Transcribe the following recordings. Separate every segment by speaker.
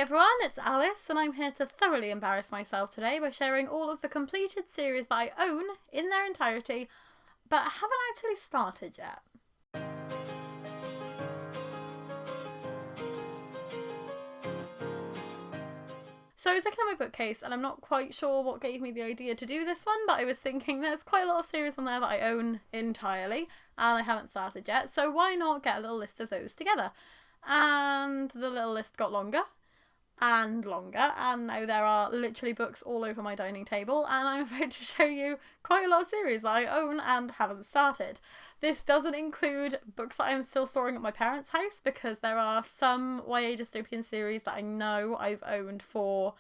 Speaker 1: everyone, it's Alyce, and I'm here to thoroughly embarrass myself today by sharing all of the completed series that I own in their entirety, but haven't actually started yet. So I was looking at my bookcase and I'm not quite sure what gave me the idea to do this one, but I was thinking there's quite a lot of series on there that I own entirely and I haven't started yet, so why not get a little list of those together? And the little list got longer and longer, and now there are literally books all over my dining table, and I'm about to show you quite a lot of series that I own and haven't started. This doesn't include books that I'm still storing at my parents' house, because there are some YA dystopian series that I know I've owned for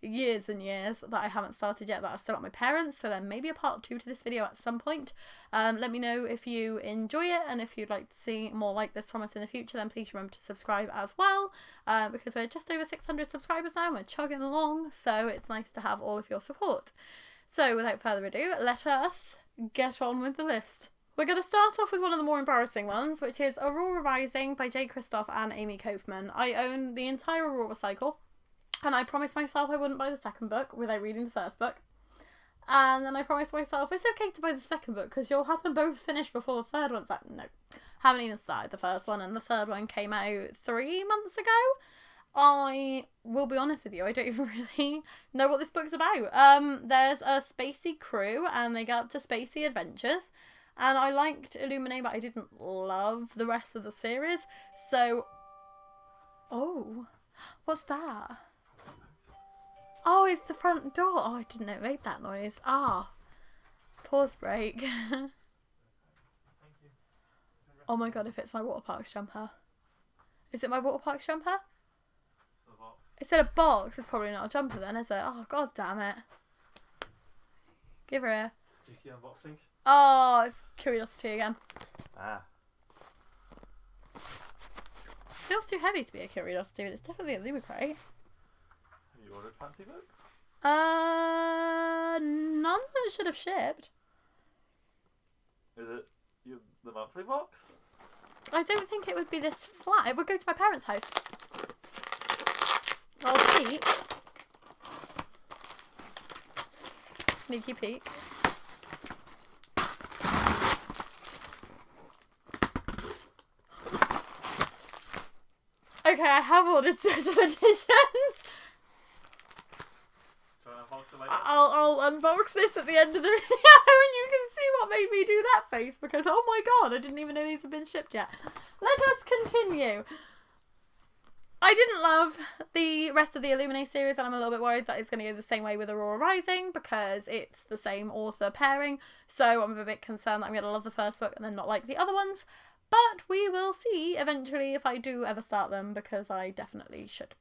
Speaker 1: years and years that I haven't started yet that are still at my parents', so there may be a part 2 to this video at some point. Let me know if you enjoy it, and if you'd like to see more like this from us in the future, then please remember to subscribe as well, because we're just over 600 subscribers now and we're chugging along, so it's nice to have all of your support. So without further ado, let us get on with the list. We're going to start off with one of the more embarrassing ones, which is Aurora Rising by J. Kristoff and Amy Kaufman. I own the entire Aurora cycle, and I promised myself I wouldn't buy the second book without reading the first book. And then I promised myself it's okay to buy the second book because you'll have them both finished before the third one's out. No, haven't even started the first one, and the third one came out 3 months ago. I will be honest with you, I don't even really know what this book's about. There's a spacey crew and they get up to spacey adventures. And I liked Illuminae, but I didn't love the rest of the series. So, oh, what's that? Oh, it's the front door. Oh, I didn't know it made that noise. Ah, pause break. Oh my god, if it's my water parks jumper. Is it my water parks jumper?
Speaker 2: It's a box.
Speaker 1: Is it a box? It's probably not a jumper then, is it? Oh, god damn it. Give her a...
Speaker 2: Sticky unboxing.
Speaker 1: Oh, it's Curiosity again.
Speaker 2: Ah.
Speaker 1: Feels too heavy to be a Curiosity, but it's definitely a Lumicrate.
Speaker 2: Have you ordered fancy books?
Speaker 1: None that should have shipped.
Speaker 2: Is it the monthly box?
Speaker 1: I don't think it would be this flat. It would go to my parents' house. I'll peek. Sneaky peek. Okay, I have ordered special editions. I'll unbox this at the end of the video and you can see what made me do that face, because oh my god, I didn't even know these have been shipped yet. Let us continue. I didn't love the rest of the Illuminae series, and I'm a little bit worried that it's going to go the same way with Aurora Rising because it's the same author pairing, so I'm a bit concerned that I'm going to love the first book and then not like the other ones. But we will see eventually if I do ever start them, because I definitely should.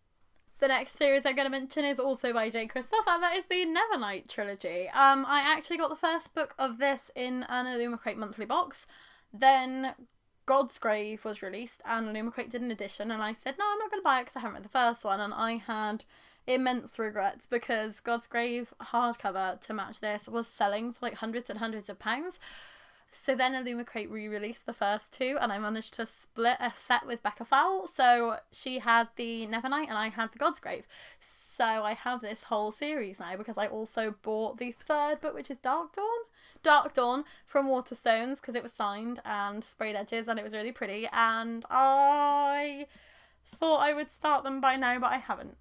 Speaker 1: The next series I'm going to mention is also by J. Kristoff, and that is the Nevernight Trilogy. I actually got the first book of this in an Illumicrate monthly box. Then God's Grave was released and Illumicrate did an edition, and I said, no, I'm not going to buy it because I haven't read the first one, and I had immense regrets because God's Grave hardcover to match this was selling for like hundreds and hundreds of pounds. So then Illumicrate re-released the first two, and I managed to split a set with Becca Fowle. So she had the Nevernight and I had the God's Grave. So I have this whole series now because I also bought the third book, which is Dark Dawn. Dark Dawn from Waterstones, because it was signed and sprayed edges and it was really pretty. And I thought I would start them by now, but I haven't.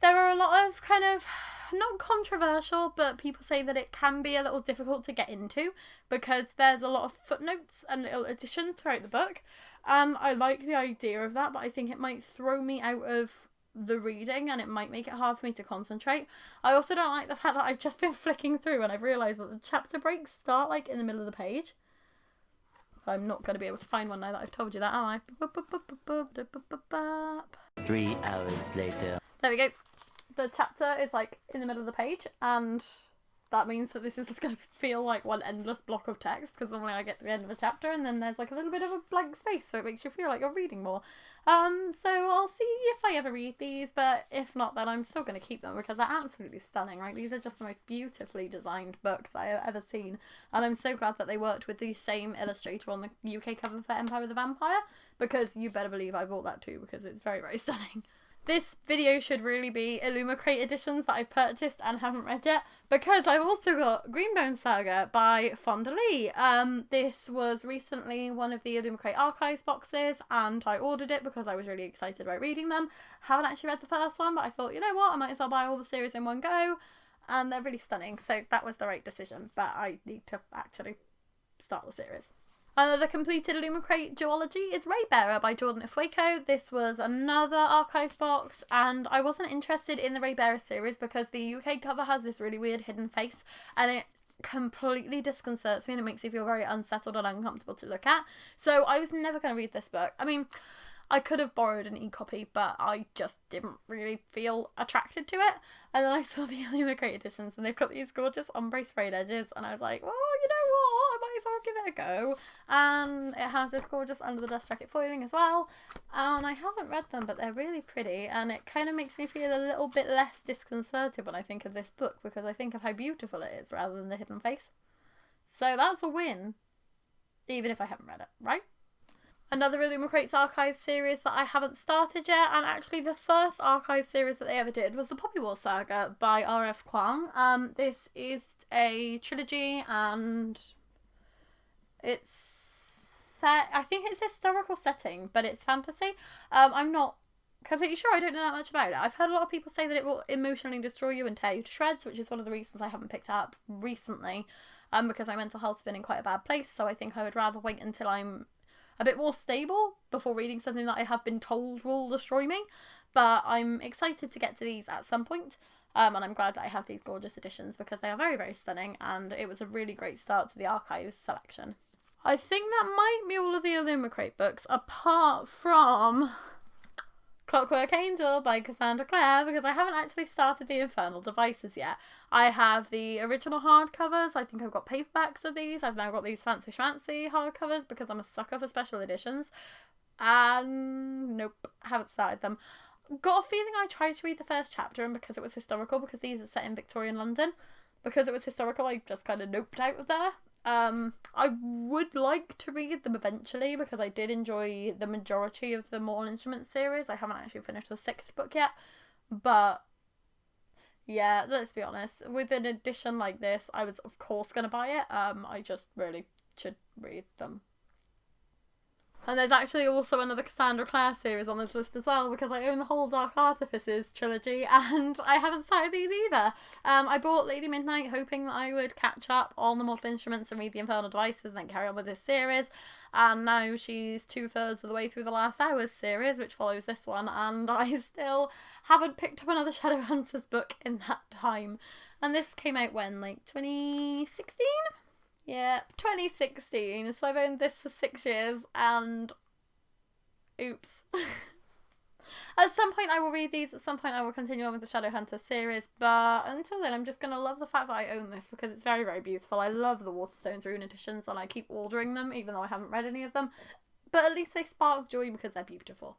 Speaker 1: There are a lot of kind of, not controversial, but people say that it can be a little difficult to get into because there's a lot of footnotes and little additions throughout the book. And I like the idea of that, but I think it might throw me out of the reading and it might make it hard for me to concentrate. I also don't like the fact that I've just been flicking through and I've realised that the chapter breaks start like in the middle of the page. I'm not going to be able to find one now that I've told you that, am I?
Speaker 3: 3 hours later.
Speaker 1: There we go. The chapter is like in the middle of the page, and that means that this is just going to feel like one endless block of text, because normally I get to the end of a chapter and then there's like a little bit of a blank space, so it makes you feel like you're reading more. So I'll see if I ever read these, but if not, then I'm still going to keep them because they're absolutely stunning, right? These are just the most beautifully designed books I have ever seen, and I'm so glad that they worked with the same illustrator on the UK cover for Empire of the Vampire, because you better believe I bought that too, because it's very, very stunning. This video should really be Illumicrate editions that I've purchased and haven't read yet, because I've also got Greenbone Saga by Fonda Leigh. This was recently one of the Illumicrate Archives boxes, and I ordered it because I was really excited about reading them. Haven't actually read the first one, but I thought, you know what, I might as well buy all the series in one go, and they're really stunning, so that was the right decision, but I need to actually start the series. Another completed Illumicrate duology is Raybearer by Jordan Ifueko. This was another Archives box, and I wasn't interested in the Raybearer series because the UK cover has this really weird hidden face, and it completely disconcerts me and it makes me feel very unsettled and uncomfortable to look at. So I was never going to read this book. I mean, I could have borrowed an e-copy, but I just didn't really feel attracted to it. And then I saw the Illumicrate editions, and they've got these gorgeous ombre sprayed edges, and I was like, well, you know what, I might as well give it a go. And it has this gorgeous under the dust jacket foiling as well. And I haven't read them, but they're really pretty, and it kind of makes me feel a little bit less disconcerted when I think of this book, because I think of how beautiful it is rather than the hidden face. So that's a win, even if I haven't read it, right? Another Illumicrate's Archive series that I haven't started yet, and actually the first Archive series that they ever did was the Poppy War Saga by R.F. Kuang. This is a trilogy, and it's set, I think it's historical setting, but it's fantasy. I'm not completely sure, I don't know that much about it. I've heard a lot of people say that it will emotionally destroy you and tear you to shreds, which is one of the reasons I haven't picked it up recently, because my mental health's been in quite a bad place, so I think I would rather wait until I'm a bit more stable before reading something that I have been told will destroy me. But I'm excited to get to these at some point, and I'm glad that I have these gorgeous editions because they are very, very stunning, and it was a really great start to the Archives selection. I think that might be all of the Illumicrate books, apart from Clockwork Angel by Cassandra Clare, because I haven't actually started the Infernal Devices yet. I have the original hardcovers. I think I've got paperbacks of these. I've now got these fancy schmancy hardcovers because I'm a sucker for special editions. And nope, haven't started them. Got a feeling I tried to read the first chapter, and because it was historical, because these are set in Victorian London, because it was historical, I just kind of noped out of there. I would like to read them eventually because I did enjoy the majority of the Mortal Instruments series. I haven't actually finished the 6th book yet, but yeah, let's be honest, with an edition like this, I was of course going to buy it. I just really should read them. And there's actually also another Cassandra Clare series on this list as well, because I own the whole Dark Artifices trilogy, and I haven't started these either. I bought Lady Midnight hoping that I would catch up on the Mortal Instruments and read the Infernal Devices and then carry on with this series, and now she's 2/3 of the way through the Last Hours series, which follows this one, and I still haven't picked up another Shadowhunters book in that time. And this came out when, like, 2016? Yeah, 2016, so I've owned this for 6 years, and oops. At some point I will read these, at some point I will continue on with the Shadowhunters series, but until then I'm just going to love the fact that I own this because it's very, very beautiful. I love the Waterstones Rune editions, and I keep ordering them even though I haven't read any of them, but at least they spark joy because they're beautiful,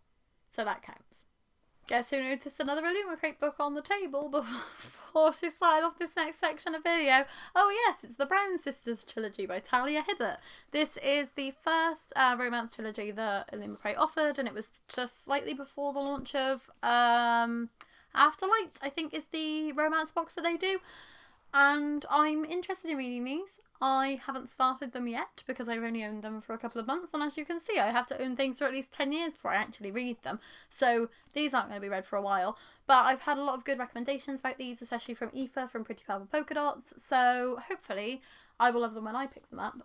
Speaker 1: so that counts. Guess who noticed another Illumicrate book on the table before she started off this next section of video? Oh yes, it's the Brown Sisters trilogy by Talia Hibbert. This is the first romance trilogy that Illumicrate offered, and it was just slightly before the launch of Afterlight, I think is the romance box that they do. And I'm interested in reading these. I haven't started them yet because I've only owned them for a couple of months, and as you can see I have to own things for at least 10 years before I actually read them, so these aren't going to be read for a while, but I've had a lot of good recommendations about these, especially from Aoife from Pretty Purple Polka Dots, so hopefully I will love them when I pick them up,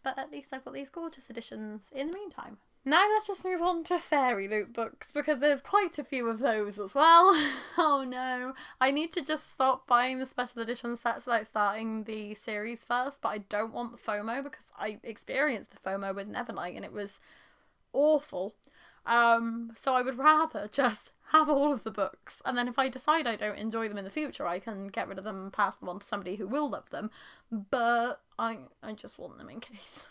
Speaker 1: but at least I've got these gorgeous editions in the meantime. Now let's just move on to fairy loot books, because there's quite a few of those as well. Oh no. I need to just stop buying the special edition sets without starting the series first, but I don't want the FOMO because I experienced the FOMO with Nevernight and it was awful. So I would rather just have all of the books, and then if I decide I don't enjoy them in the future, I can get rid of them and pass them on to somebody who will love them, but I just want them in case.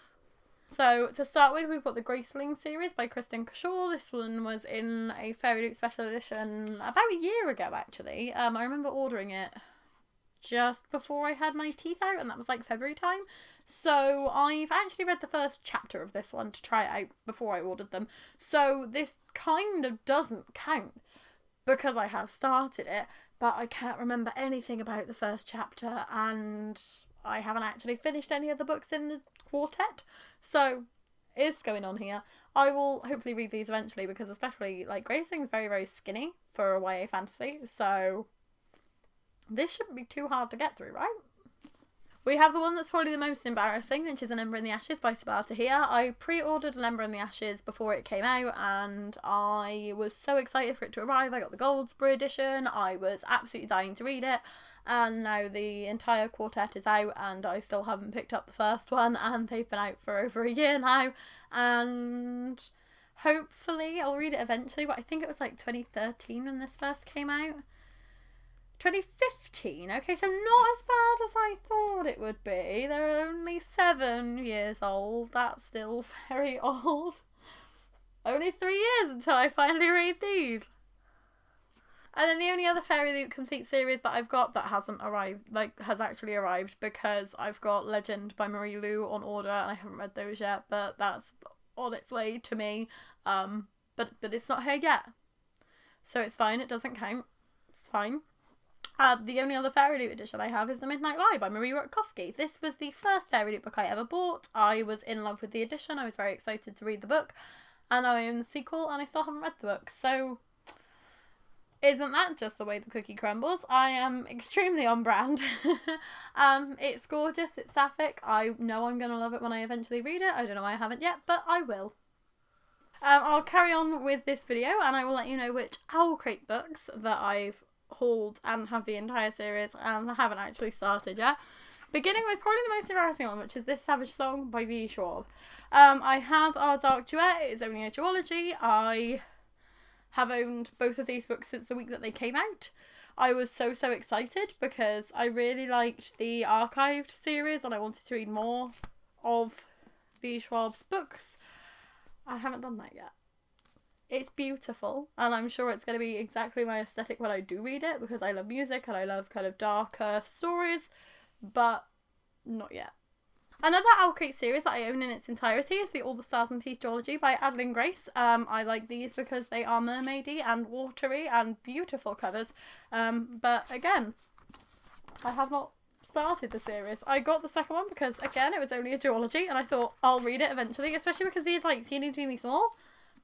Speaker 1: So, to start with, we've got the Graceling series by Kristen Cashore. This one was in a Fairy Loot special edition about a year ago, actually. I remember ordering it just before I had my teeth out, and that was like February time. So, I've actually read the first chapter of this one to try it out before I ordered them. So, this kind of doesn't count. because I have started it, but I can't remember anything about the first chapter, and I haven't actually finished any of the books in the quartet, so it's going on here. I will hopefully read these eventually, because especially, like, Graceling's very, very skinny for a YA fantasy, so this shouldn't be too hard to get through, right? We have the one that's probably the most embarrassing, which is An Ember in the Ashes by Stiefvater here. I pre-ordered An Ember in the Ashes before it came out, and I was so excited for it to arrive. I got the Goldsboro edition. I was absolutely dying to read it. And now the entire quartet is out, and I still haven't picked up the first one, and they've been out for over a year now. And hopefully I'll read it eventually, but I think it was like 2013 when this first came out. 2015, okay, so not as bad as I thought it would be. They're only 7 years old. That's still very old. Only 3 years until I finally read these. And then the only other Fairy Loot Complete series that I've got that hasn't arrived, like, has actually arrived, because I've got Legend by Marie Lu on order, and I haven't read those yet, but that's on its way to me. But it's not here yet. So it's fine, it doesn't count. It's fine. The only other Fairy Loot edition I have is The Midnight Lie by Marie Rutkowski. This was the first Fairy Loot book I ever bought. I was in love with the edition. I was very excited to read the book. And I own the sequel, and I still haven't read the book. So, isn't that just the way the cookie crumbles? I am extremely on brand. It's gorgeous. It's sapphic. I know I'm going to love it when I eventually read it. I don't know why I haven't yet, but I will. I'll carry on with this video, and I will let you know which Owl Crate books that I've hauled and have the entire series, and I haven't actually started yet. Beginning with probably the most embarrassing one, which is This Savage Song by V. Schwab. I have Our Dark Duet. It's only a duology. I have owned both of these books since the week that they came out. I was so excited because I really liked the archived series and I wanted to read more of V. Schwab's books. I haven't done that yet. It's beautiful, and I'm sure it's going to be exactly my aesthetic when I do read it, because I love music and I love kind of darker stories, but not yet. Another Owl Crate series that I own in its entirety is the All the Stars and Peace duology by Adeline Grace. I like these because they are mermaidy and watery and beautiful covers, but again, I have not started the series. I got the second one because, again, it was only a duology, and I thought I'll read it eventually, especially because these like teeny small,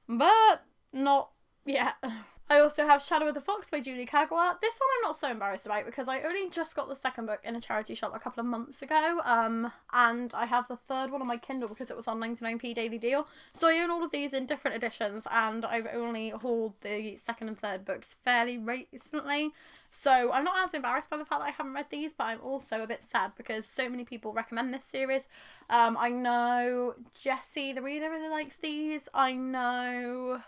Speaker 1: but not yet. I also have Shadow of the Fox by Julie Kagawa. This one I'm not so embarrassed about because I only just got the second book in a charity shop a couple of months ago, and I have the third one on my Kindle because it was on 99p daily deal. So I own all of these in different editions, and I've only hauled the second and third books fairly recently. So I'm not as embarrassed by the fact that I haven't read these, but I'm also a bit sad because so many people recommend this series. I know Jessie, the reader, really likes these. I know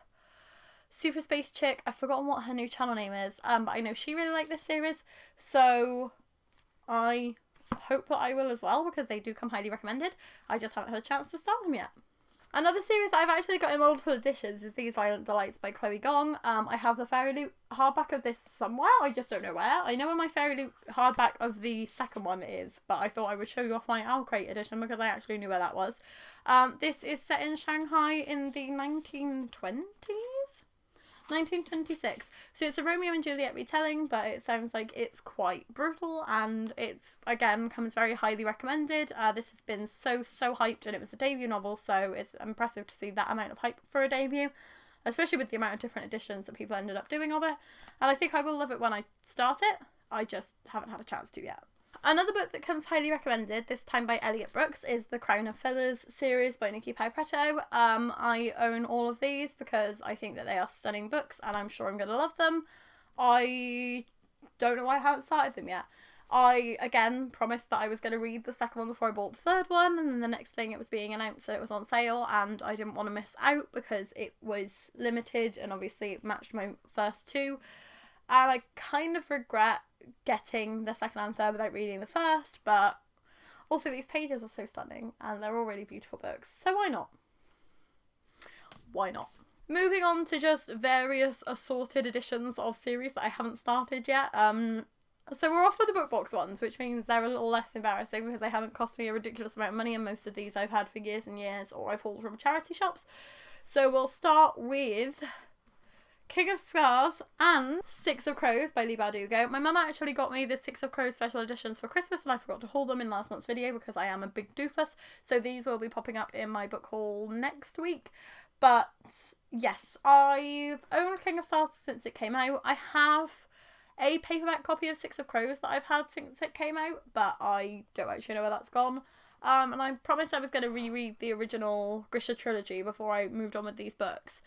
Speaker 1: Super Space Chick, I've forgotten what her new channel name is, but I know she really liked this series, so I hope that I will as well, because they do come highly recommended. I just haven't had a chance to start them yet. Another series that I've actually got in multiple editions is These Violent Delights by Chloe Gong. I have the Fairy Loot hardback of this somewhere, I just don't know where. I know where my Fairy Loot hardback of the second one is, but I thought I would show you off my Owl Crate edition because I actually knew where that was. This is set in Shanghai in the 1920s? 1926. So it's a Romeo and Juliet retelling, but it sounds like it's quite brutal, and it's, again, comes very highly recommended. This has been so hyped, and it was a debut novel, so it's impressive to see that amount of hype for a debut, especially with the amount of different editions that people ended up doing of it. And I think I will love it when I start it. I just haven't had a chance to yet. Another book that comes highly recommended, this time by Elliot Brooks, is the Crown of Feathers series by Nikki Piperetto. I own all of these because I think that they are stunning books and I'm sure I'm going to love them. I don't know why I haven't started them yet. I, again, promised that I was going to read the second one before I bought the third one, and then the next thing it was being announced that it was on sale, and I didn't want to miss out because it was limited and obviously it matched my first two. And I kind of regret getting the second and third without reading the first, but also these pages are so stunning and they're all really beautiful books, so why not? Why not? Moving on to just various assorted editions of series that I haven't started yet. So we're off with the book box ones, which means they're a little less embarrassing because they haven't cost me a ridiculous amount of money, and most of these I've had for years and years or I've hauled from charity shops. So we'll start with King of Scars and Six of Crows by Leigh Bardugo. My mum actually got me the Six of Crows special editions for Christmas and I forgot to haul them in last month's video because I am a big doofus. So these will be popping up in my book haul next week. But yes, I've owned King of Stars since it came out. I have a paperback copy of Six of Crows that I've had since it came out, but I don't actually know where that's gone. And I promised I was going to reread the original Grisha Trilogy before I moved on with these books.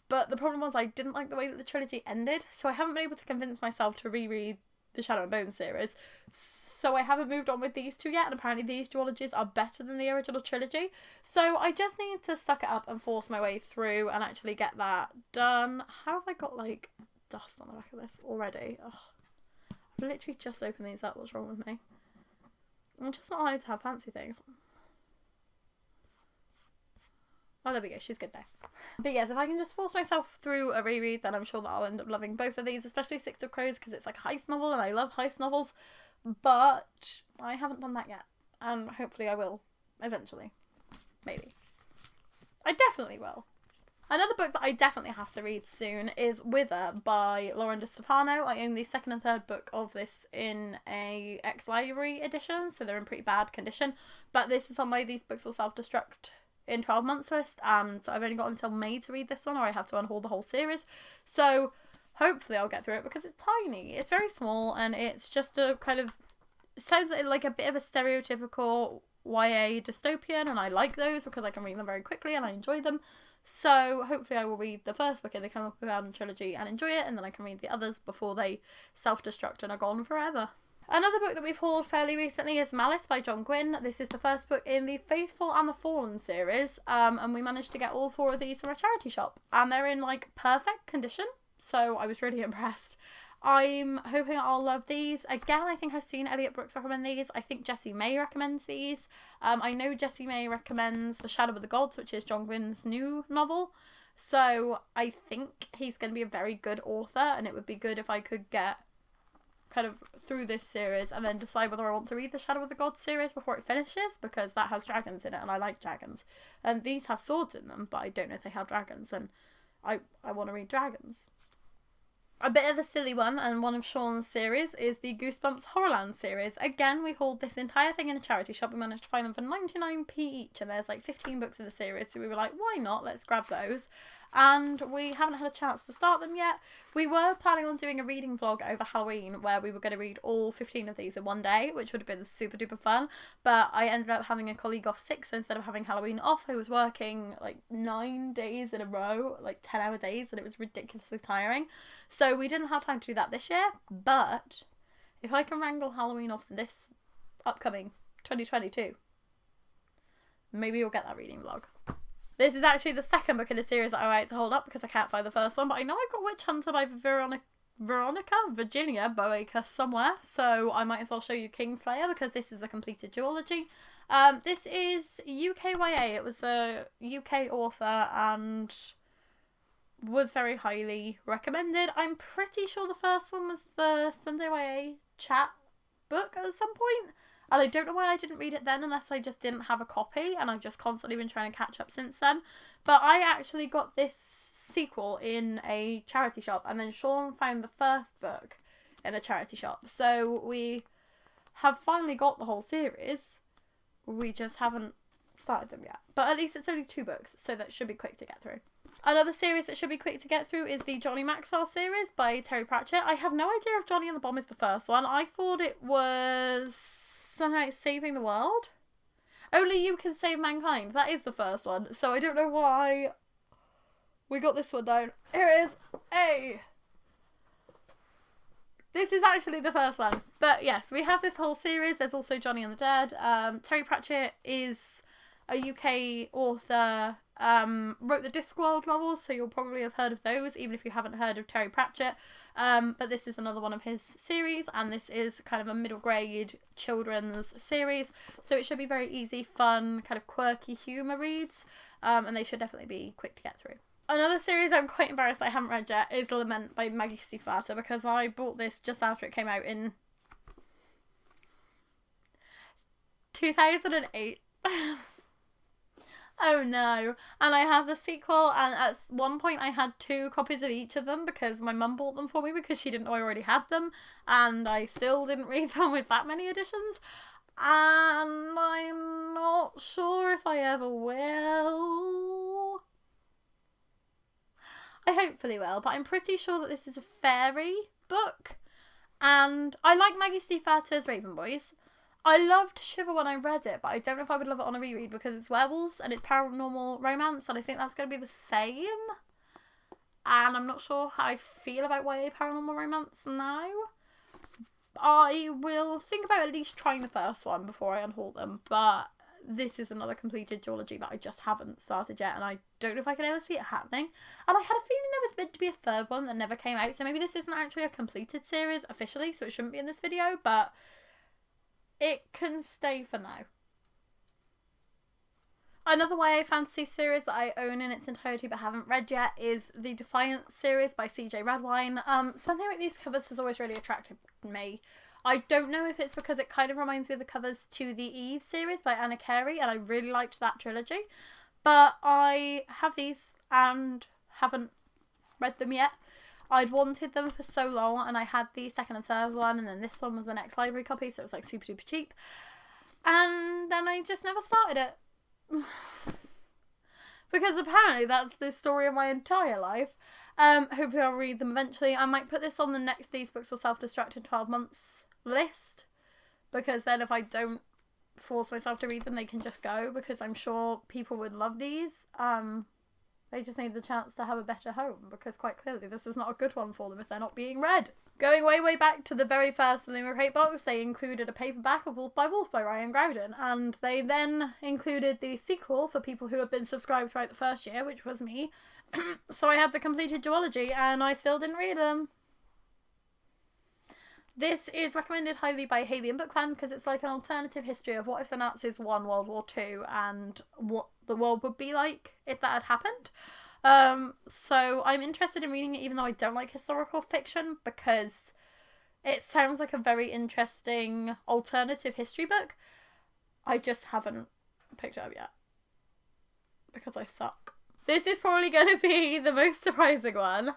Speaker 1: But the problem was I didn't like the way that the trilogy ended, so I haven't been able to convince myself to reread the Shadow and Bone series. So I haven't moved on with these two yet, and apparently these duologies are better than the original trilogy. So I just need to suck it up and force my way through and actually get that done. How have I got, like, dust on the back of this already? Ugh. I've literally just opened these up. What's wrong with me? I'm just not allowed to have fancy things. Oh, there we go. She's good there. But yes, if I can just force myself through a reread, then I'm sure that I'll end up loving both of these, especially Six of Crows, because it's like a heist novel, and I love heist novels. But I haven't done that yet, and hopefully I will eventually. Maybe. I definitely will. Another book that I definitely have to read soon is Wither by Lauren Stefano. I own the second and third book of this in a ex-library edition, so they're in pretty bad condition. But this is on my These Books Will Self-Destruct in 12 months list, and so I've only got until May to read this one, or I have to unhaul the whole series. So hopefully I'll get through it, because it's tiny. It's very small, and it's just a kind of, it sounds like a bit of a stereotypical YA dystopian, and I like those because I can read them very quickly and I enjoy them. So hopefully I will read the first book in the Chemical Garden trilogy and enjoy it, and then I can read the others before they self-destruct and are gone forever. Another book that we've hauled fairly recently is Malice by Quinn. This is the first book in the Faithful and the Fallen series, and we managed to get all 4 of these from a charity shop, and they're in like perfect condition, so I was really impressed. I'm hoping I'll love these. Again, I think I've seen Elliot Brooks recommend these. I think Jessie May recommends these. I know Jessie May recommends The Shadow of the Gods, which is John Gwynn's new novel. So I think he's going to be a very good author, and it would be good if I could get kind of through this series and then decide whether I want to read the Shadow of the Gods series before it finishes, because that has dragons in it and I like dragons. And these have swords in them, but I don't know if they have dragons, and I want to read dragons. A bit of a silly one, and one of Sean's series, is the Goosebumps Horrorland series. Again, we hauled this entire thing in a charity shop. We managed to find them for 99p each, and there's like 15 books in the series, so we were like, why not? Let's grab those. And we haven't had a chance to start them yet. We were planning on doing a reading vlog over Halloween where we were going to read all 15 of these in one day, which would have been super duper fun, but I ended up having a colleague off sick, so instead of having Halloween off, I was working like 9 days in a row, like 10-hour days, and it was ridiculously tiring. So we didn't have time to do that this year, but if I can wrangle Halloween off this upcoming 2022, maybe you'll get that reading vlog. This is actually the second book in the series that I like to hold up because I can't find the first one, but I know I've got Witch Hunter by Virginia Boacre somewhere, so I might as well show you Kingslayer because this is a completed duology. This is UKYA. It was a UK author and was very highly recommended. I'm pretty sure the first one was the Sunday YA chat book at some point. And I don't know why I didn't read it then, unless I just didn't have a copy, and I've just constantly been trying to catch up since then. But I actually got this sequel in a charity shop, and then Sean found the first book in a charity shop. So we have finally got the whole series. We just haven't started them yet. But at least it's only 2 books, so that should be quick to get through. Another series that should be quick to get through is the Johnny Maxwell series by Terry Pratchett. I have no idea if Johnny and the Bomb is the first one. I thought it was something like Saving the World. Only You Can Save Mankind. That is the first one. So I don't know why we got this one down. Here it is. Hey! This is actually the first one. But yes, we have this whole series. There's also Johnny and the Dead. Terry Pratchett is a UK author. Wrote the Discworld novels, so you'll probably have heard of those, even if you haven't heard of Terry Pratchett. But this is another one of his series, and this is kind of a middle grade children's series, so it should be very easy, fun, kind of quirky humour reads, and they should definitely be quick to get through. Another series I'm quite embarrassed I haven't read yet is Lament by Maggie Stiefvater, because I bought this just after it came out in 2008. Oh no. And I have the sequel, and at one point I had 2 copies of each of them because my mum bought them for me because she didn't know I already had them, and I still didn't read them with that many editions. And I'm not sure if I ever will. I hopefully will, but I'm pretty sure that this is a fairy book. And I like Maggie Stiefvater's Raven Boys. I loved Shiver when I read it, but I don't know if I would love it on a reread because it's werewolves and it's paranormal romance, and I think that's going to be the same. And I'm not sure how I feel about YA paranormal romance now. I will think about at least trying the first one before I unhaul them, but this is another completed duology that I just haven't started yet, and I don't know if I can ever see it happening. And I had a feeling there was meant to be a 3rd one that never came out, so maybe this isn't actually a completed series officially, so it shouldn't be in this video, but it can stay for now. Another YA fantasy series that I own in its entirety but haven't read yet is the Defiant series by CJ Redwine. Something about these covers has always really attracted me. I don't know if it's because it kind of reminds me of the covers to the Eve series by Anna Carey, and I really liked that trilogy. But I have these and haven't read them yet. I'd wanted them for so long, and I had the 2nd and 3rd one, and then this one was the next library copy, so it was like super duper cheap. And then I just never started it. Because apparently that's the story of my entire life. Hopefully I'll read them eventually. I might put this on the next These Books Will Self-Destruct in 12 months list, because then if I don't force myself to read them, they can just go, because I'm sure people would love these. They just need the chance to have a better home, because quite clearly this is not a good one for them if they're not being read. Going way back to the very first Luma Crate box, they included a paperback of Wolf by Ryan Groudon, and they then included the sequel for people who had been subscribed throughout the first year, which was me. So I had the completed duology, and I still didn't read them. This is recommended highly by Haley and Book Clan because it's like an alternative history of what if the Nazis won World War II and what the world would be like if that had happened. So I'm interested in reading it, even though I don't like historical fiction, because it sounds like a very interesting alternative history book. I just haven't picked it up yet because I suck. This is probably going to be the most surprising one.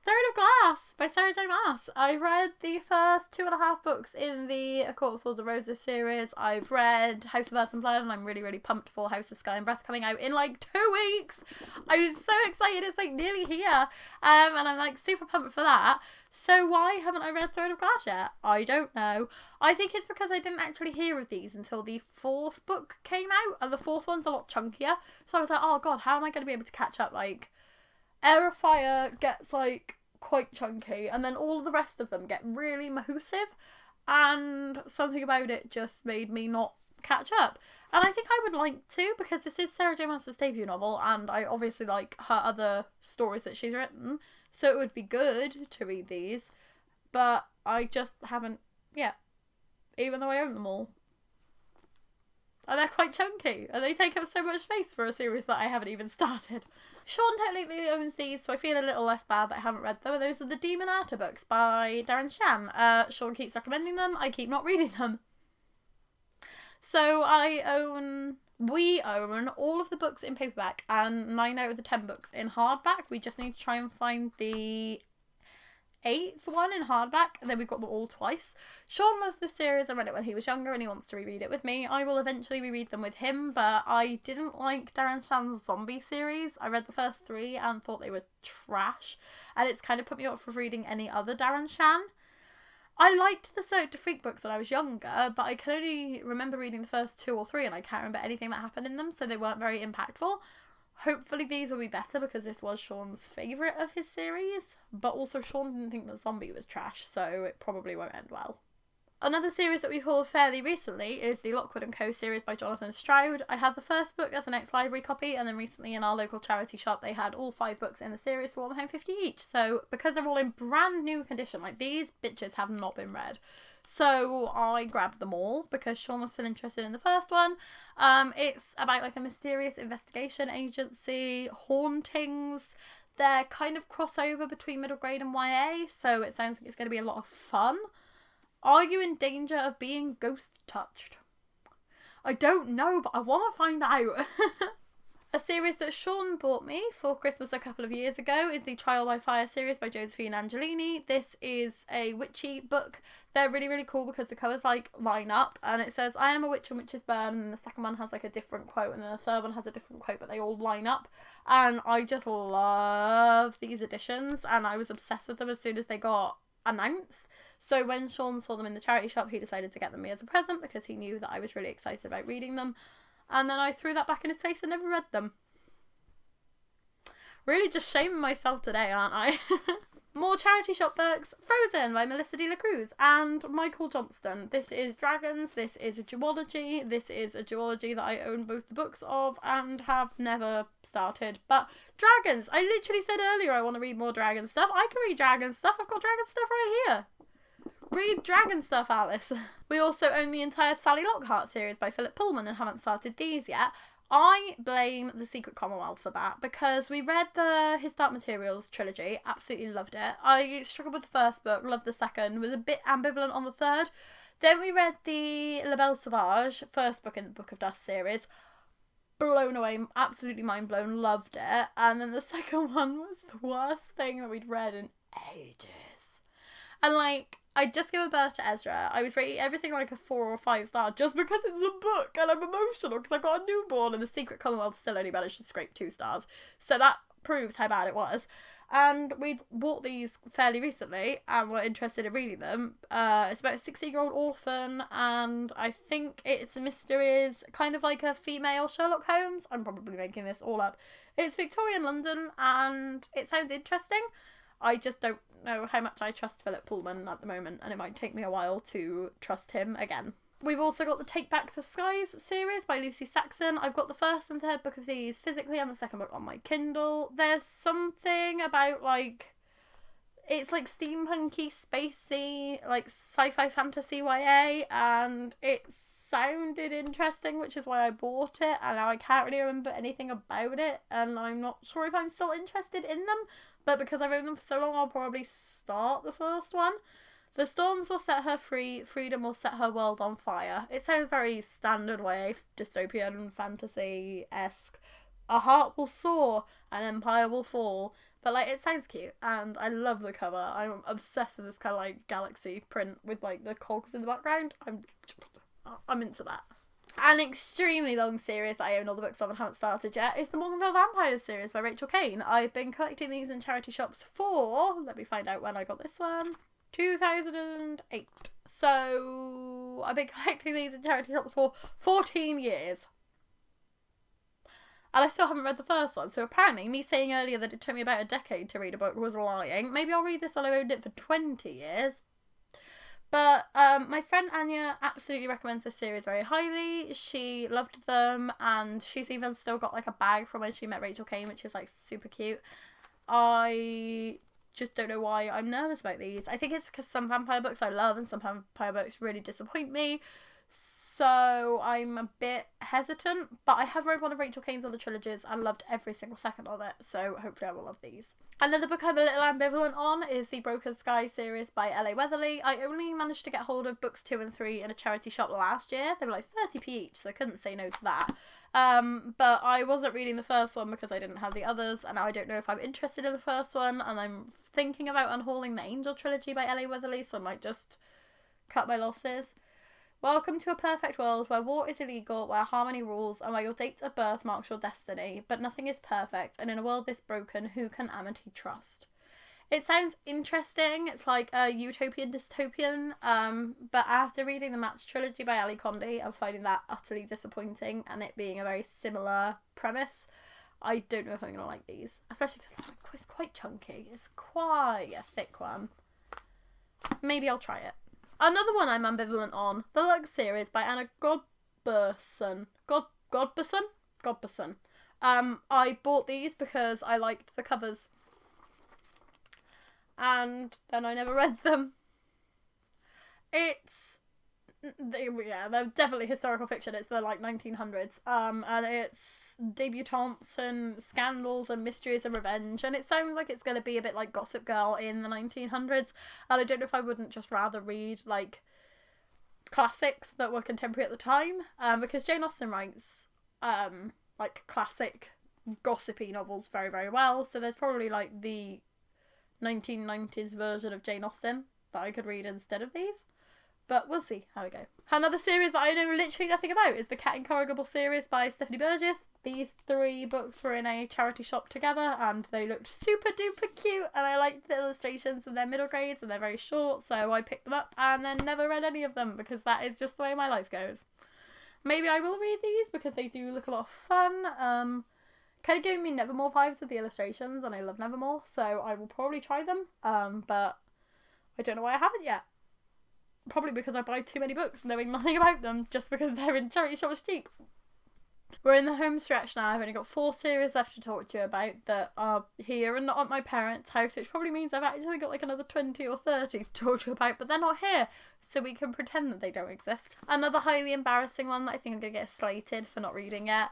Speaker 1: Third of Glass by Sarah J. Maas. I read the first 2.5 books in the A Court of Thorns and Roses series. I've read House of Earth and Blood, and I'm really pumped for House of Sky and Breath coming out in like 2 weeks. I was so excited, it's like nearly here. And I'm like super pumped for that. So why haven't I read Throne of Glass yet? I don't know. I think it's because I didn't actually hear of these until the 4th book came out, and the 4th one's a lot chunkier. So I was like, oh god, how am I going to be able to catch up? Like, Air of Fire gets like quite chunky, and then all of the rest of them get really mahoosive, and something about it just made me not catch up. And I think I would like to, because this is Sarah J. Maas's debut novel, and I obviously like her other stories that she's written, so it would be good to read these, but I just haven't yet, even though I own them all. And they're quite chunky, and they take up so much space for a series that I haven't even started. Sean technically owns these, so I feel a little less bad that I haven't read them. And those are the Demon Arta books by Darren Shan. Sean keeps recommending them, I keep not reading them. So we own all of the books in paperback and 9 out of the 10 books in hardback. We just need to try and find the 8th one in hardback, and then we've got them all twice. Sean loves this series. I read it when he was younger and he wants to reread it with me. I will eventually reread them with him, but I didn't like Darren Shan's zombie series. I read the first 3 and thought they were trash, and it's kind of put me off of reading any other Darren Shan. I liked the Cirque du Freak books when I was younger, but I can only remember reading the first 2 or 3 and I can't remember anything that happened in them, so they weren't very impactful. Hopefully these will be better, because this was Sean's favourite of his series, but also Sean didn't think that Zombie was trash, so it probably won't end well. Another series that we hauled fairly recently is the Lockwood and Co series by Jonathan Stroud. I had the first book as an ex-library copy, and then recently in our local charity shop they had all 5 books in the series for £1.50 each, so because they're all in brand new condition, like these bitches have not been read. So I grabbed them all because Sean was still interested in the first one. It's about like a mysterious investigation agency, hauntings. They're kind of crossover between middle grade and YA, so it sounds like it's going to be a lot of fun. Are you in danger of being ghost touched? I don't know, but I want to find out. A series that Sean bought me for Christmas a couple of years ago is the Trial by Fire series by Josephine Angelini. This is a witchy book. They're really, really cool because the covers like line up and it says, I am a witch and witches burn, and the second one has like a different quote and then the third one has a different quote, but they all line up. And I just love these editions and I was obsessed with them as soon as they got announced. So when Sean saw them in the charity shop, he decided to get them me as a present because he knew that I was really excited about reading them. And then I threw that back in his face and never read them. Really just shaming myself today, aren't I? More charity shop books. Frozen by Melissa de la Cruz and Michael Johnston. This is Dragons. This is a duology. This is a duology that I own both the books of and have never started. But Dragons. I literally said earlier I want to read more dragon stuff. I can read dragon stuff. I've got dragon stuff right here. Read dragon stuff, Alyce. We also own the entire Sally Lockhart series by Philip Pullman and haven't started these yet. I blame The Secret Commonwealth for that because we read His Dark Materials trilogy, absolutely loved it. I struggled with the first book, loved the second, was a bit ambivalent on the third. Then we read the La Belle Sauvage, first book in the Book of Dust series. Blown away, absolutely mind blown, loved it. And then the second one was the worst thing that we'd read in ages. And like, I just gave birth to Ezra. I was rating everything like a 4 or 5 star just because it's a book and I'm emotional because I got a newborn, and The Secret Commonwealth still only managed to scrape 2 stars. So that proves how bad it was. And we bought these fairly recently and were interested in reading them. It's about a 16-year-old orphan, and I think its mysteries kind of like a female Sherlock Holmes. I'm probably making this all up. It's Victorian London and it sounds interesting. I just don't know how much I trust Philip Pullman at the moment, and it might take me a while to trust him again. We've also got the Take Back the Skies series by Lucy Saxon. I've got the first and third book of these physically and the second book on my Kindle. There's something about like, it's like steampunky, spacey, like sci-fi fantasy YA, and it sounded interesting, which is why I bought it, and now I can't really remember anything about it, and I'm not sure if I'm still interested in them. But because I've owned them for so long, I'll probably start the first one. The storms will set her free, freedom will set her world on fire. It sounds very standard way, dystopian, fantasy-esque. A heart will soar, an empire will fall. But like, it sounds cute, and I love the cover. I'm obsessed with this kind of like galaxy print with like the cogs in the background. I'm into that. An extremely long series I own all the books of and haven't started yet is the Morningville Vampires series by Rachel Kane. I've been collecting these in charity shops for, let me find out when I got this one, 2008. So I've been collecting these in charity shops for 14 years. And I still haven't read the first one, so apparently me saying earlier that it took me about a decade to read a book was lying. Maybe I'll read this when I've owned it for 20 years. But my friend Anya absolutely recommends this series very highly. She loved them, and she's even still got like a bag from when she met Rachel Kane, which is like super cute. I just don't know why I'm nervous about these. I think it's because some vampire books I love and some vampire books really disappoint me. So I'm a bit hesitant, but I have read one of Rachel Kane's other trilogies and loved every single second of it, so hopefully I will love these. Another book I'm a little ambivalent on is the Broken Sky series by L.A. Weatherly. I only managed to get hold of books 2 and 3 in a charity shop last year. They were like 30p each, so I couldn't say no to that. But I wasn't reading the first one because I didn't have the others, and now I don't know if I'm interested in the first one, and I'm thinking about unhauling the Angel Trilogy by L.A. Weatherly, so I might just cut my losses. Welcome to a perfect world where war is illegal, where harmony rules, and where your date of birth marks your destiny, but nothing is perfect, and in a world this broken, who can Amity trust? It sounds interesting. It's like a utopian dystopian, but after reading the Match Trilogy by Ali Condé and finding that utterly disappointing, and it being a very similar premise, I don't know if I'm going to like these, especially because it's quite chunky. It's quite a thick one. Maybe I'll try it. Another one I'm ambivalent on, the Lux series by Anna Godberson. Godberson. I bought these because I liked the covers. And then I never read them. They're definitely historical fiction. It's the like 1900s. And it's debutantes and scandals and mysteries and revenge. And it sounds like it's going to be a bit like Gossip Girl in the 1900s. And I don't know if I wouldn't just rather read like classics that were contemporary at the time, because Jane Austen writes like classic gossipy novels very, very well, so there's probably like the 1990s version of Jane Austen that I could read instead of these, but we'll see how we go. Another series that I know literally nothing about is the Cat Incorrigible series by Stephanie Burgess. These 3 books were in a charity shop together and they looked super duper cute, and I liked the illustrations, and they're middle grades and they're very short, so I picked them up and then never read any of them because that is just the way my life goes. Maybe I will read these because they do look a lot of fun. Kind of giving me Nevermore vibes with the illustrations, and I love Nevermore, so I will probably try them, but I don't know why I haven't yet. Probably because I buy too many books knowing nothing about them just because they're in charity shops cheap. We're in the home stretch now. I've only got 4 series left to talk to you about that are here and not at my parents' house, which probably means I've actually got like another 20 or 30 to talk to you about, but they're not here, so we can pretend that they don't exist. Another highly embarrassing one that I think I'm going to get slated for not reading yet.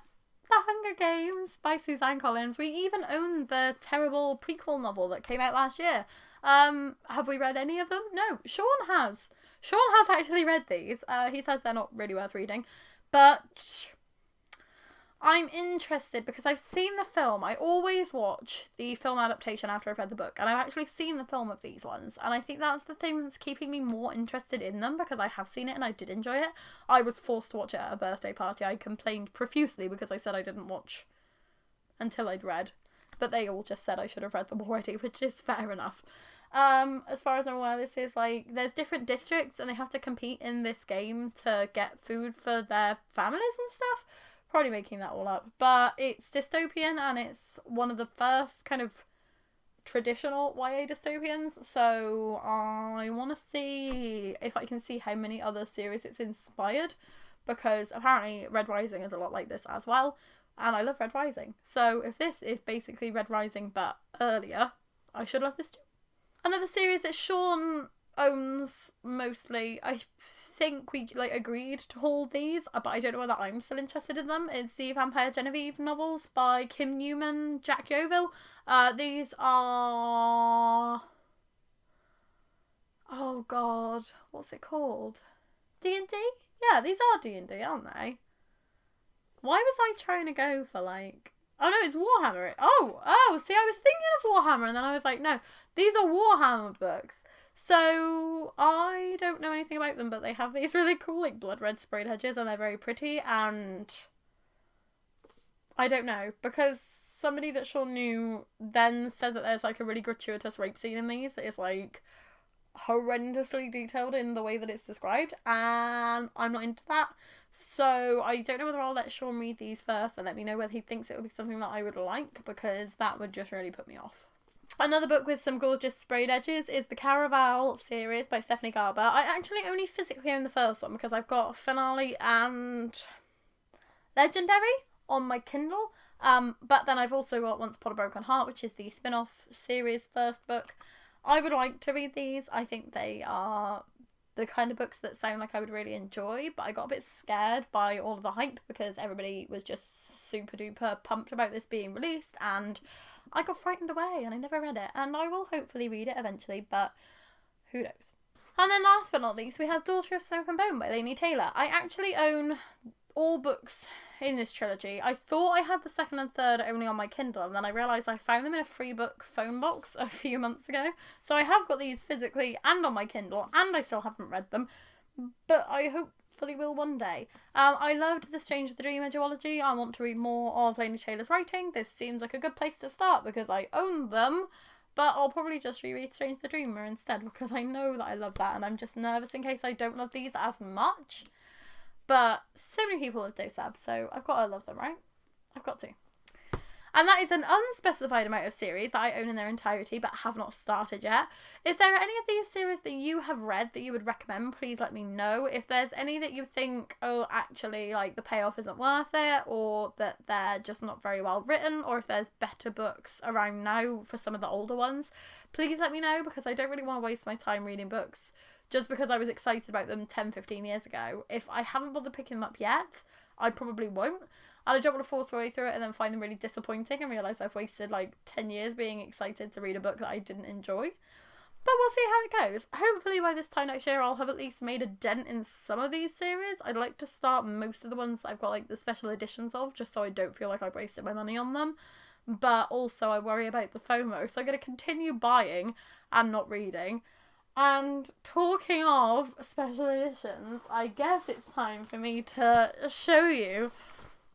Speaker 1: The Hunger Games by Suzanne Collins. We even own the terrible prequel novel that came out last year. Have we read any of them? No. Sean has. Sean has actually read these. He says they're not really worth reading, but I'm interested because I've seen the film. I always watch the film adaptation after I've read the book, and I've actually seen the film of these ones, and I think that's the thing that's keeping me more interested in them because I have seen it and I did enjoy it. I was forced to watch it at a birthday party. I complained profusely because I said I didn't watch until I'd read, but they all just said I should have read them already, which is fair enough. As far as I'm aware, this is like, there's different districts and they have to compete in this game to get food for their families and stuff. Probably making that all up, but it's dystopian and it's one of the first kind of traditional YA dystopians, so I want to see if I can see how many other series it's inspired, because apparently Red Rising is a lot like this as well, and I love Red Rising, so if this is basically Red Rising but earlier, I should love this too. Another series that Sean owns mostly, I think we like agreed to haul these, but I don't know whether I'm still interested in them. It's the Vampire Genevieve novels by Kim Newman, Jack Yeovil. These are, oh god, what's it called? D&D? Yeah, these are D&D, aren't they? Why was I trying to go for like, oh no, it's Warhammer. Oh, see, I was thinking of Warhammer and then I was like, no, these are Warhammer books. So I don't know anything about them, but they have these really cool like blood red sprayed edges and they're very pretty, and I don't know, because somebody that Sean knew then said that there's like a really gratuitous rape scene in these that is like horrendously detailed in the way that it's described, and I'm not into that. So I don't know whether I'll let Sean read these first and let me know whether he thinks it would be something that I would like, because that would just really put me off. Another book with some gorgeous sprayed edges is the Caraval series by Stephanie Garber. I actually only physically own the first one because I've got Finale and Legendary on my Kindle. But then I've also got Once Upon a Broken Heart, which is the spin-off series first book. I would like to read these. I think they are the kind of books that sound like I would really enjoy, but I got a bit scared by all of the hype because everybody was just super duper pumped about this being released, and I got frightened away and I never read it, and I will hopefully read it eventually, but who knows. And then last but not least, we have Daughter of Smoke and Bone by Laini Taylor. I actually own all books in this trilogy. I thought I had the second and third only on my Kindle, and then I realised I found them in a free book phone box a few months ago. So I have got these physically and on my Kindle, and I still haven't read them, but I hopefully will one day. I loved The Strange of the Dreamer duology. I want to read more of Laini Taylor's writing. This seems like a good place to start because I own them, but I'll probably just reread Strange the Dreamer instead because I know that I love that, and I'm just nervous in case I don't love these as much. But so many people love Dosab, so I've got to love them, right? I've got to. And that is an unspecified amount of series that I own in their entirety but have not started yet. If there are any of these series that you have read that you would recommend, please let me know. If there's any that you think, oh, actually, like, the payoff isn't worth it, or that they're just not very well written, or if there's better books around now for some of the older ones, please let me know, because I don't really want to waste my time reading books just because I was excited about them 10-15 years ago. If I haven't bothered picking them up yet, I probably won't. And I don't want to force my way through it and then find them really disappointing and realise I've wasted like 10 years being excited to read a book that I didn't enjoy. But we'll see how it goes. Hopefully by this time next year I'll have at least made a dent in some of these series. I'd like to start most of the ones that I've got like the special editions of, just so I don't feel like I've wasted my money on them. But also I worry about the FOMO, so I'm going to continue buying and not reading. And talking of special editions, I guess it's time for me to show you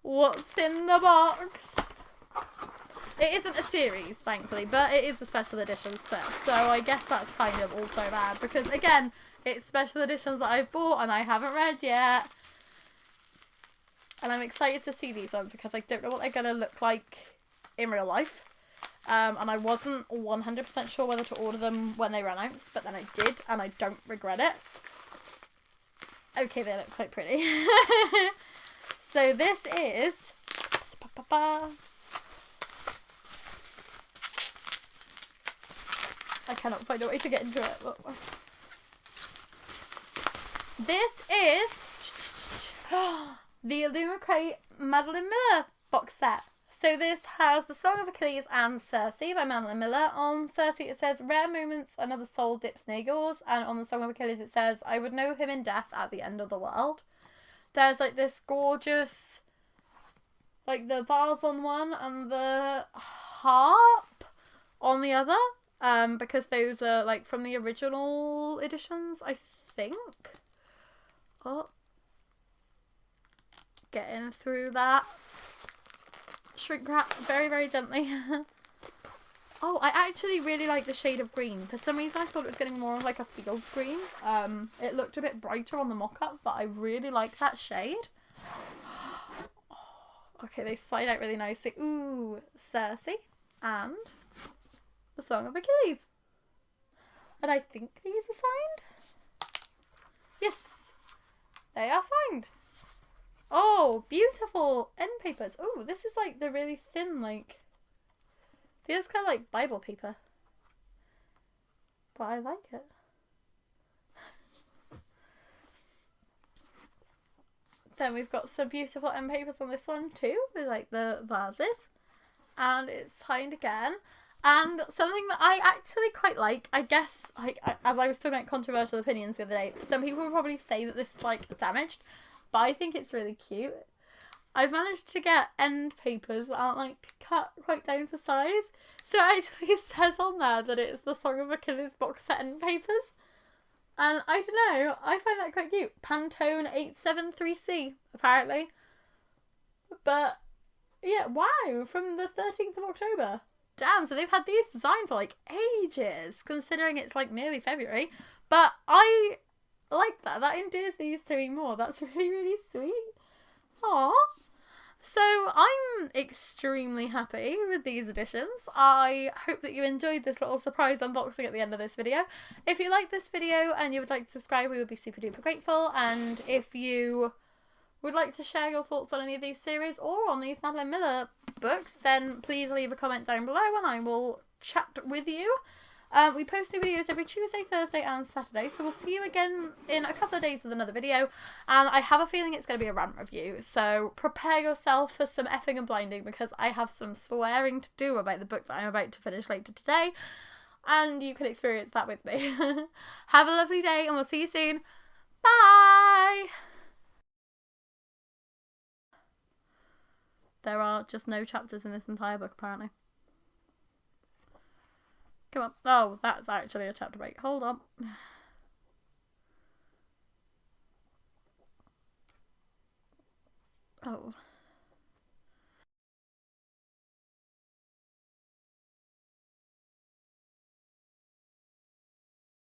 Speaker 1: what's in the box. It isn't a series, thankfully, but it is a special edition set, so I guess that's kind of also bad, because again, it's special editions that I've bought and I haven't read yet. And I'm excited to see these ones because I don't know what they're going to look like in real life. And I wasn't 100% sure whether to order them when they ran out, but then I did, and I don't regret it. Okay, they look quite pretty. So this is... I cannot find a way to get into it. This is the Illumicrate Madeline Miller box set. So this has The Song of Achilles and Circe by Madeline Miller. On Circe it says, rare moments, another soul dips near yours. And on The Song of Achilles it says, I would know him in death at the end of the world. There's like this gorgeous, like the vase on one and the harp on the other. Because those are like from the original editions, I think. Oh. Getting through that. Shrink wrap very, very gently. Oh, I actually really like the shade of green. For some reason I thought it was getting more of like a field green. It looked a bit brighter on the mock-up, but I really like that shade. Okay, they slide out really nicely. Ooh, Circe and The Song of Achilles. And I think these are signed. Yes, they are signed. Oh, beautiful end papers. Oh, this is like the really thin, like, feels kind of like Bible paper. But I like it. Then we've got some beautiful end papers on this one too, with like the vases. And it's signed again. And something that I actually quite like, I guess, like, as I was talking about controversial opinions the other day, some people will probably say that this is like damaged. But I think it's really cute. I've managed to get end papers that aren't like cut quite down to size. So it actually says on there that it's the Song of Achilles box set end papers. And I don't know, I find that quite cute. Pantone 873C, apparently. But yeah, wow, from the 13th of October. Damn, so they've had these designed for like ages, considering it's like nearly February. But I like that. That endears these to me more. That's really, really sweet. Aww. So I'm extremely happy with these editions. I hope that you enjoyed this little surprise unboxing at the end of this video. If you like this video and you would like to subscribe, we would be super duper grateful. And if you would like to share your thoughts on any of these series or on these Madeline Miller books, then please leave a comment down below and I will chat with you. We post new videos every Tuesday, Thursday and Saturday, so we'll see you again in a couple of days with another video, and I have a feeling it's going to be a rant review, so prepare yourself for some effing and blinding, because I have some swearing to do about the book that I'm about to finish later today, and you can experience that with me. Have a lovely day, and we'll see you soon. Bye! There are just no chapters in this entire book, apparently. Come on. Oh, that's actually a chapter break. Hold on. Oh.